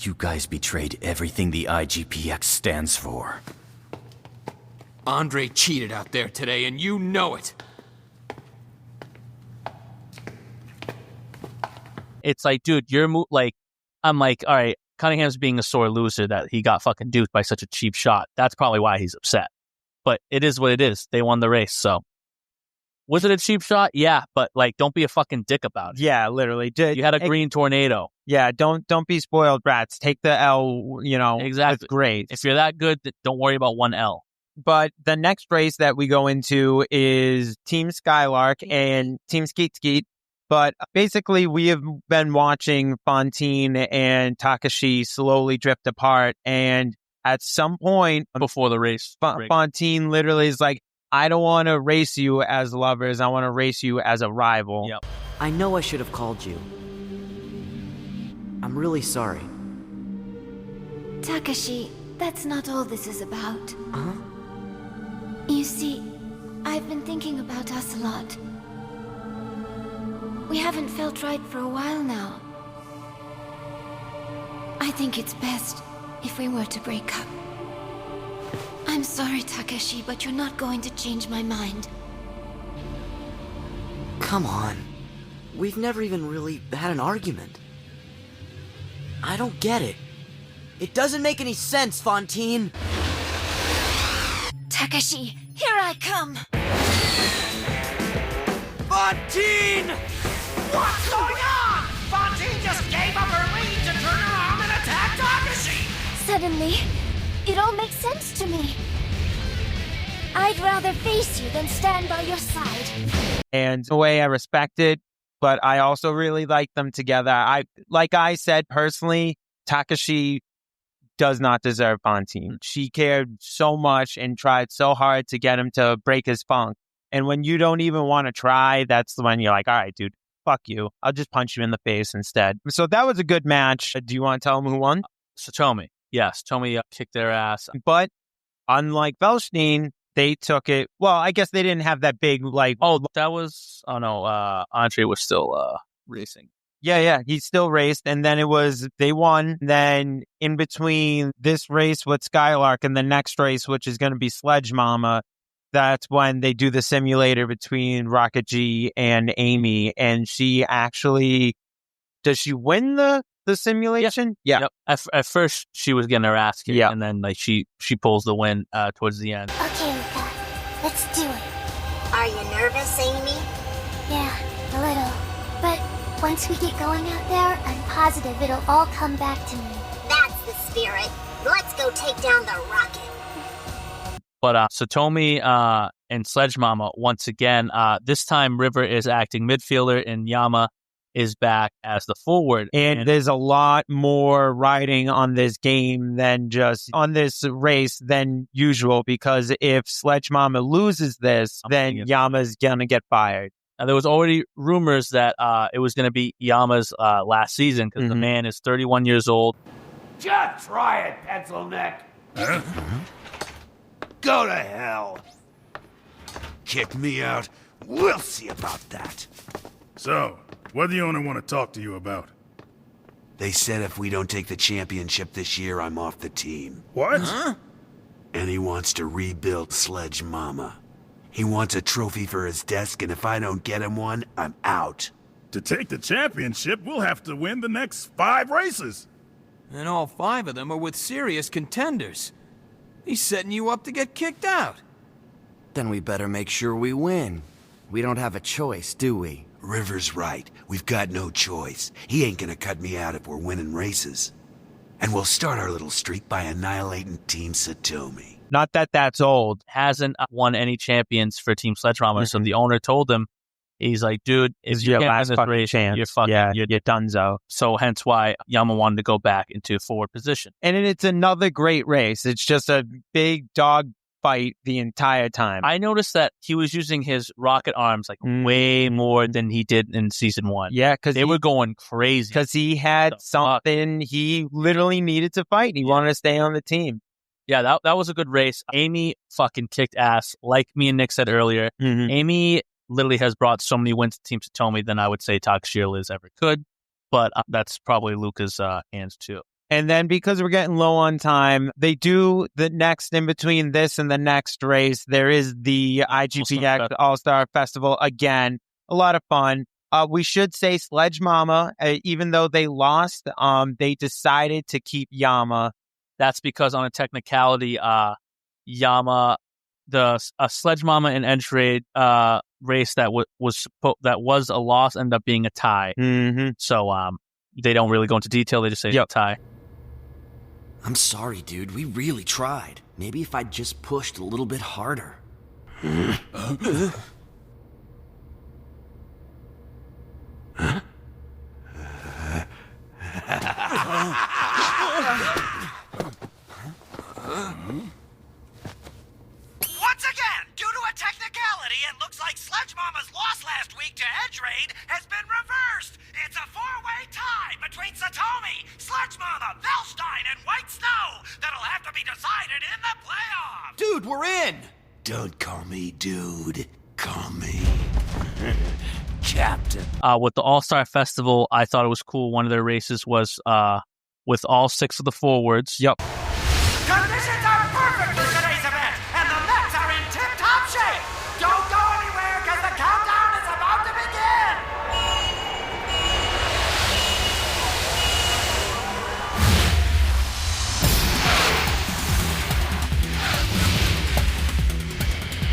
You guys betrayed everything the IGPX stands for. Andre cheated out there today, and you know it. It's like, dude, I'm like, all right, Cunningham's being a sore loser that he got fucking duped by such a cheap shot. That's probably why he's upset. But it is what it is. They won the race, so. Was it a cheap shot? Yeah, but don't be a fucking dick about it. Yeah, literally. You had a green tornado. Yeah, don't be spoiled brats. Take the L, Exactly. It's great. If you're that good, don't worry about one L. But the next race that we go into is Team Skylark and Team Skeet Skeet. But basically, we have been watching Fontaine and Takashi slowly drift apart. And at some point before the race, Fontaine literally is like, I don't want to race you as lovers. I want to race you as a rival. Yep. I know I should have called you. I'm really sorry. Takashi, that's not all this is about. Huh? You see, I've been thinking about us a lot. We haven't felt right for a while now. I think it's best if we were to break up. I'm sorry, Takashi, but you're not going to change my mind. Come on. We've never even really had an argument. I don't get it. It doesn't make any sense, Fontaine. Takashi, here I come! Fontaine! What's going on? Fontaine just gave up her lead to turn around and attack Takashi! Suddenly, it all makes sense to me. I'd rather face you than stand by your side. And in a way, I respect it, but I also really like them together. Like I said, personally, Takashi does not deserve Fontaine. She cared so much and tried so hard to get him to break his funk. And when you don't even want to try, that's when you're like, all right, dude, fuck you. I'll just punch you in the face instead. So that was a good match. Do you want to tell them who won? Satomi. Yes, Tomi kicked their ass. But unlike Velstein, they took it. Well, I guess they didn't have that big, Andre was still racing. Yeah, he still raced, and then they won. Then in between this race with Skylark and the next race, which is going to be Sledge Mama, that's when they do the simulator between Rocket G and Amy, and she actually, does she win the simulation? Yeah. Yep. At first, she was getting her ass kicked, and then she pulls the win towards the end. Okay, Luca. Let's do it. Are you nervous, Amy? Yeah, a little. But once we get going out there, I'm positive it'll all come back to me. That's the spirit. Let's go take down the rocket. But Satomi and Sledge Mama, once again, this time River is acting midfielder and Yama is back as the forward. And there's a lot more riding on this game than just on this race than usual, because if Sledge Mama loses this, then Yama's going to get fired. Now, there was already rumors that it was going to be Yama's last season because the man is 31 years old. Just try it, pencil neck. Go to hell. Kick me out. We'll see about that. So, what do the owner want to talk to you about? They said if we don't take the championship this year, I'm off the team. What? Huh? And he wants to rebuild Sledge Mama. He wants a trophy for his desk, and if I don't get him one, I'm out. To take the championship, we'll have to win the next 5 races. And all 5 of them are with serious contenders. He's setting you up to get kicked out. Then we better make sure we win. We don't have a choice, do we? River's right. We've got no choice. He ain't gonna cut me out if we're winning races. And we'll start our little streak by annihilating Team Satomi. Not that that's old. Hasn't won any champions for Team Sledge Mama, so the owner told him, he's like, dude, if you can't win this race, chance. you're fucking, you're donezo. So hence why Yama wanted to go back into forward position. And it's another great race. It's just a big dog fight the entire time. I noticed that he was using his rocket arms like way more than he did in season 1. Yeah, because they were going crazy. Because he had something he literally needed to fight. He wanted to stay on the team. Yeah, that was a good race. Amy fucking kicked ass. Like me and Nick said earlier, Amy literally has brought so many wins to Team Satomi than I would say Takashi or Liz ever could. But that's probably Luca's hands too. And then because we're getting low on time, they do the next in between this and the next race. There is the IGPX All-Star Festival again. A lot of fun. We should say Sledge Mama, even though they lost, they decided to keep Yama. That's because on a technicality, Yama, Sledge Mama and Edge Raid race that was a loss ended up being a tie. So they don't really go into detail. They just say tie. I'm sorry, dude. We really tried. Maybe if I'd just pushed a little bit harder. Once again, due to a technicality, it looks like Sledge Mama's loss last week to Edge Raid has been reversed. It's a 4-way tie between Satomi, Sledge Mama, Velstein, and White Snow that'll have to be decided in the playoffs. Dude, we're in. Don't call me dude. Call me Captain. With the All-Star Festival, I thought it was cool. One of their races was with all 6 of the forwards. Conditions are perfect for today's event, and the Mets are in tip-top shape. Don't go anywhere, because the countdown is about to begin.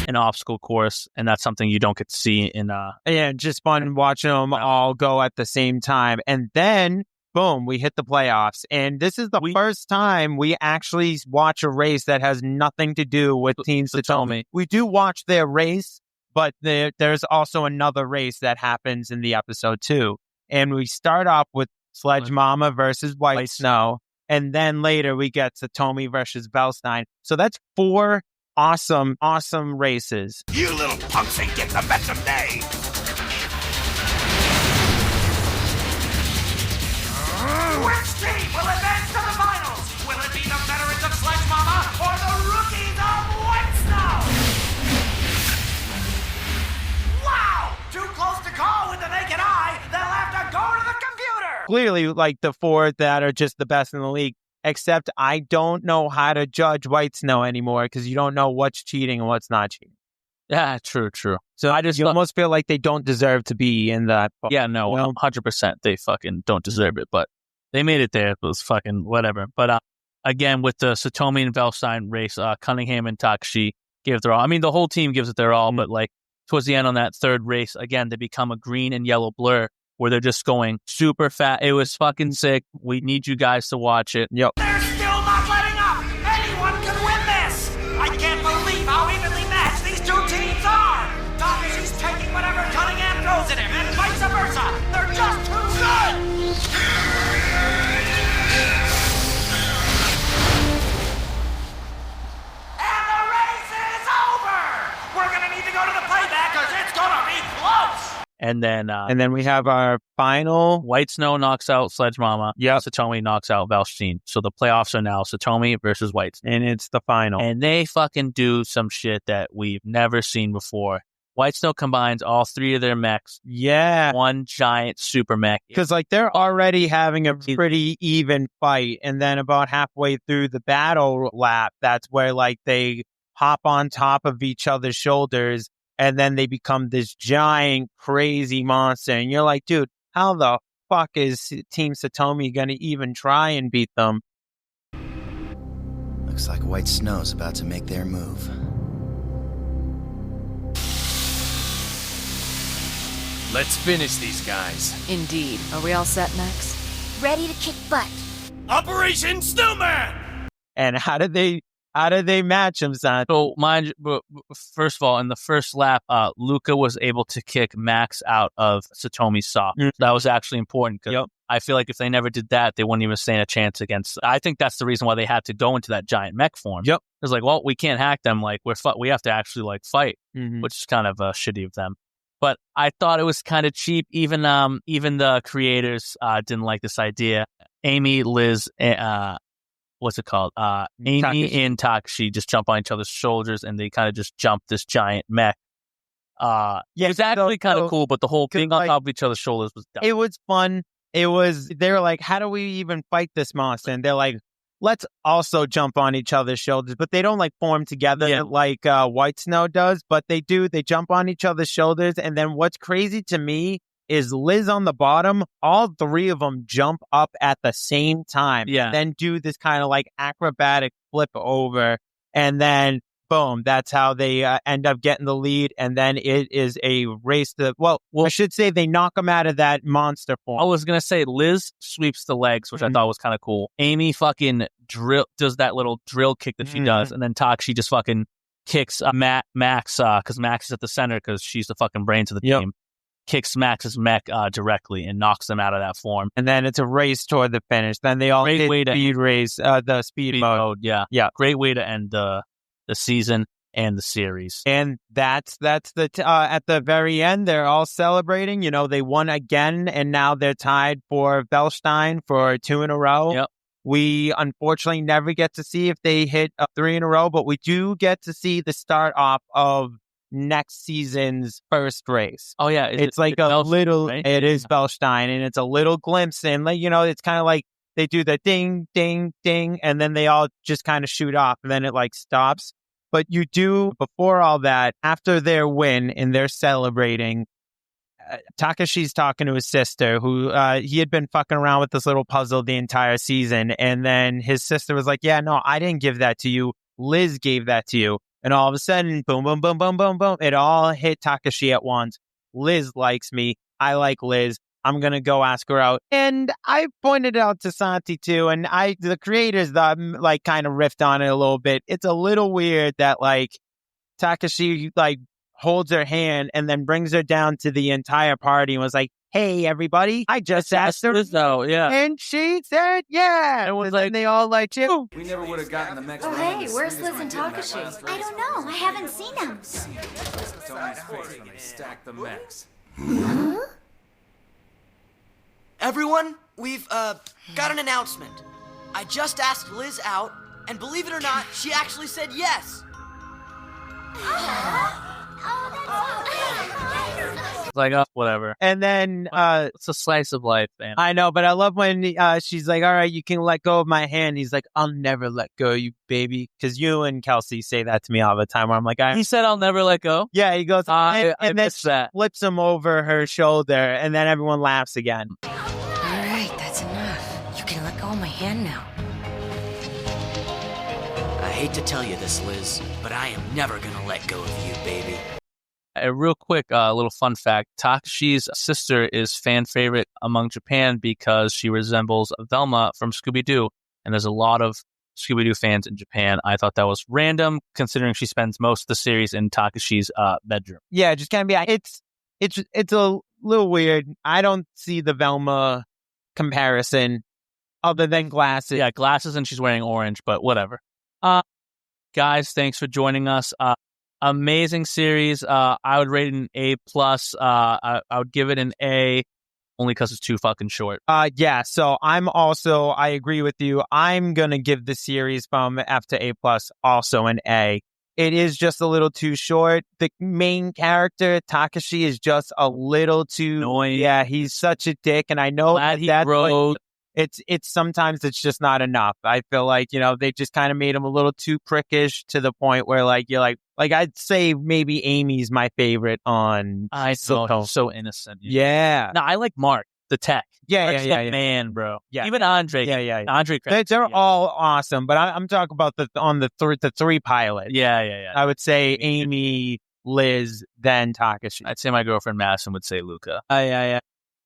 An obstacle course, and that's something you don't get to see in Yeah, just fun watching them all go at the same time. And then boom, we hit the playoffs. And this is the first time we actually watch a race that has nothing to do with Team Satomi. We do watch their race, but there's also another race that happens in the episode too. And we start off with Sledge Mama versus White Snow, and then later we get Satomi versus Velstein. So that's 4 awesome races. You little punks ain't get the best of me! Which team will advance to the finals? Will it be the veterans of Sledge Mama or the rookies of White Snow? Wow! Too close to call with the naked eye. They'll have to go to the computer. Clearly, like the 4 that are just the best in the league. Except I don't know how to judge White Snow anymore because you don't know what's cheating and what's not cheating. Yeah, true. So you almost feel like they don't deserve to be in that. Yeah, no, 100%. They fucking don't deserve it, but they made it there. It was fucking whatever. But again, with the Satomi and Velstein race, Cunningham and Takashi gave it their all. I mean, the whole team gives it their all, but like towards the end on that third race, again, they become a green and yellow blur where they're just going super fast. It was fucking sick. We need you guys to watch it. Yep. They're still not letting up. Anyone can win this. I can't believe how evenly matched these two teams are. Takashi's taking whatever Cunningham throws at him, and vice versa. They're just too good. And the race is over. We're gonna need to go to the playback because it's gonna be close. And then we have our final. White Snow knocks out Sledge Mama. Yep. Satomi knocks out Valstein. So the playoffs are now Satomi versus White Snow. And it's the final. And they fucking do some shit that we've never seen before. White Snow combines all three of their mechs. Yeah. One giant super mech. Because like they're already having a pretty even fight. And then about halfway through the battle lap, that's where like they hop on top of each other's shoulders. And then they become this giant, crazy monster. And you're like, dude, how the fuck is Team Satomi going to even try and beat them? Looks like White Snow's about to make their move. Let's finish these guys. Indeed. Are we all set, Max? Ready to kick butt. Operation Snowman! And how did they match him, Santi? So, mind you, first of all, in the first lap, Luca was able to kick Max out of Satomi's saw. That was actually important because I feel like if they never did that, they wouldn't even stand a chance against. I think that's the reason why they had to go into that giant mech form. Yep. It's like, well, we can't hack them. Like we have to actually like fight, which is kind of shitty of them. But I thought it was kind of cheap. Even the creators didn't like this idea. Amy, Liz, what's it called? Amy Takashi. and Takashi just jump on each other's shoulders and they kind of just jump this giant mech. It was actually kind of cool, but the whole being on top of each other's shoulders was dumb. It was fun. They were like, how do we even fight this monster? And they're like, let's also jump on each other's shoulders. But they don't like form together like White Snow does, but they do. They jump on each other's shoulders. And then what's crazy to me is Liz on the bottom, all three of them jump up at the same time. Yeah. Then do this kind of like acrobatic flip over. And then, boom, that's how they end up getting the lead. And then it is a race to, well, I should say they knock them out of that monster form. I was going to say Liz sweeps the legs, which I thought was kind of cool. Amy fucking does that little drill kick that she does. And then Takashi just fucking kicks Max, because Max is at the center because she's the fucking brains of the team. Kicks Max's mech directly and knocks them out of that form. And then it's a race toward the finish. Then they all hit speed race, the speed mode. Yeah. Great way to end the season and the series. And that's the at the very end, they're all celebrating. You know, they won again, and now they're tied for Velstein for 2 in a row. Yep. We unfortunately never get to see if they hit 3 in a row, but we do get to see the start off of next season's first race. Oh yeah, it's like a Velstein, little. right? It is Velstein, and it's a little glimpse, and like it's kind of like they do the ding, ding, ding, and then they all just kind of shoot off, and then it like stops. But you do before all that, after their win and they're celebrating. Takashi's talking to his sister, who he had been fucking around with this little puzzle the entire season, and then his sister was like, "Yeah, no, I didn't give that to you. Liz gave that to you." And all of a sudden, boom, boom, boom, boom, boom, boom. It all hit Takashi at once. Liz likes me. I like Liz. I'm going to go ask her out. And I pointed it out to Santi too. And the creators like kind of riffed on it a little bit. It's a little weird that like Takashi like holds her hand and then brings her down to the entire party and was like, "Hey, everybody, I just asked her." And she said, "Yeah." It was and like they all like, "Chill." We never would have gotten the next Oh, hey, where's Liz and Takashi? I don't know. I haven't seen them. Stack the mechs. Everyone, we've got an announcement. I just asked Liz out, and believe it or not, she actually said yes. It's like, whatever. And then it's a slice of life, man. I know, but I love when she's like, "All right, you can let go of my hand." He's like, "I'll never let go of you, baby." Because you and Kelsey say that to me all the time where I'm like, He said, "I'll never let go." Yeah, he goes, I and then missed that. flips him over her shoulder, and then everyone laughs again. All right, that's enough. You can let go of my hand now. I hate to tell you this, Liz, but I am never gonna let go of you, baby. A real quick little fun fact. Takashi's sister is fan favorite among Japan because she resembles Velma from Scooby-Doo. And there's a lot of Scooby-Doo fans in Japan. I thought that was random considering she spends most of the series in Takashi's bedroom. Yeah, just kind of be, it's a little weird. I don't see the Velma comparison other than glasses. Yeah, glasses and she's wearing orange, but whatever. Guys, thanks for joining us. Amazing series. I would rate it an A+. I would give it an A only because it's too fucking short. Yeah, so I agree with you. I'm going to give the series from F to A+ also an A. It is just a little too short. The main character, Takashi, is just a little too annoying. Yeah, he's such a dick, and I know Glad he wrote. It's sometimes it's just not enough. I feel like, they just kind of made him a little too prickish to the point where you're like I'd say maybe Amy's my favorite on I know, so innocent. Yeah. No, I like Mark, the tech. Yeah. Man, bro. Yeah. Even Andre. Yeah. Andre. They're all awesome, but I'm talking about the three pilots. Yeah. I would say Amy, Liz, then Takashi. I'd say my girlfriend Madison would say Luca. Yeah.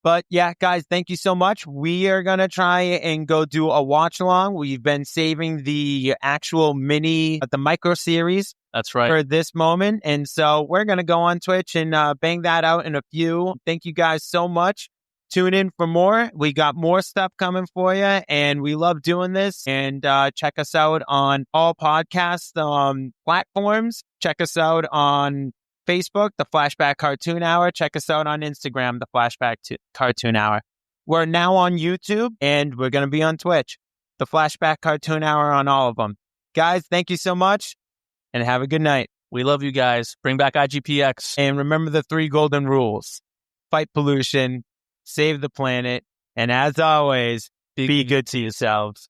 But yeah, guys, thank you so much. We are going to try and go do a watch along. We've been saving the actual the micro series. That's right. For this moment. And so we're going to go on Twitch and bang that out in a few. Thank you guys so much. Tune in for more. We got more stuff coming for you, and we love doing this. And check us out on all podcast platforms. Check us out on Facebook, The Flashback Cartoon Hour. Check us out on Instagram, The Flashback Cartoon Hour. We're now on YouTube, and we're going to be on Twitch. The Flashback Cartoon Hour on all of them. Guys, thank you so much, and have a good night. We love you guys. Bring back IGPX. And remember the 3 golden rules. Fight pollution, save the planet, and as always, be good to yourselves.